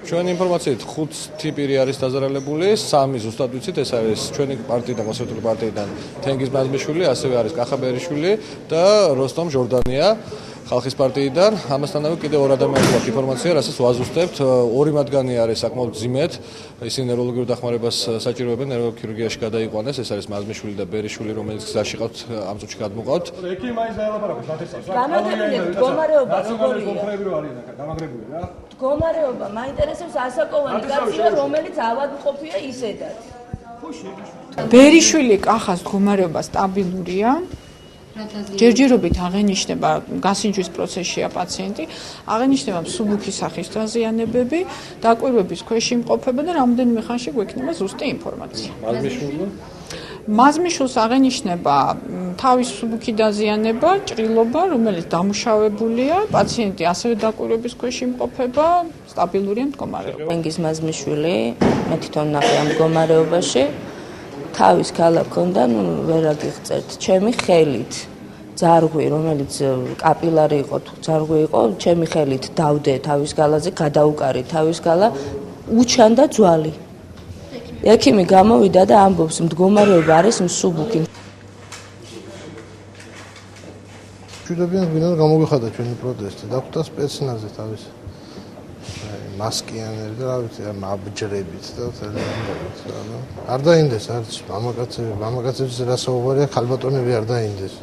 ჩვენი ინფორმაციით 5 ტიპი არის დაზარალებული, 3 ზუსტად ვიცით, ეს არის ჩვენი პარტიიდან, კონსერვატიული პარტიიდან თენგიზ მაზმიშვილი, ასევე არის კახა ბერიშვილი და როსტომ ჟორდანია ხალხის პარტიიდან. ამასთანავე კიდევ 2 ადამიანი გვაქვს ინფორმაცია, რასაც ვაზუსტებთ. 2 მათგანი არის საკმაოდ ძიმედ, ისინი ნევროლოგიურ დახმარებას საჭიროებენ, ნევროქირურგიაში გადაიყვანეს, ეს არის მაზმიშვილი და ბერიშვილი, რომელიც გზაში ყავთ, ამ წუთში გადმოყავთ. ექიმი მაინც დაელაპარაკოს დათესავს რა. მდგომარეობა როგორია? კონკრეტული არის გამაგრებული რა. მდგომარეობა მაინტერესებს ასაკოვანი კაცია, რომელიც ავადმყოფია ისედაც. ბერიშვილი კახას მდგომარეობა სტაბილურია. ჯერჯერობით აღენიშნება გასინჯვის პროცესშია პაციენტი, აღენიშნება მსუბუქი სახის დაზიანებები, დაკვირვების ქვეშ იმყოფება და რამდენიმე ხანში გვექნება ზუსტი ინფორმაცია. მაზმიშვილს აღენიშნება თავის მსუბუქი დაზიანება, ჭრილობა, რომელიც დამუშავებულია, პაციენტი ასევე დაკვირვების ქვეშ იმყოფება, სტაბილურია მდგომარეობა. თენგიზ მაზმიშვილი მე თვითონ ნახე ამ მდგომარეობაში. თავის ქალა ქონდა, ვერ აგიღწევთ, ჩემი ხელით ძარღვი, რომელიც კაპილარი იყო, ძარღვი იყო, ჩემი ხელით დავდე თავის გალაზე, გადაუკარი თავის გალა, უჩანდა ძვალი. ექიმი გამოვიდა და ამბობს, მდგომარეობა არის მსუბუქი. მშვიდობიან გვინდა გამოგიხადა ჩვენი პროტესტი, დახვდა სპეცნაზი თავის მასკიანები და რა ვიცი, აბჯრებით და არ დაინდეს არც მამაკაცების რა საუბარია, ქალბატონები არ დაინდეს.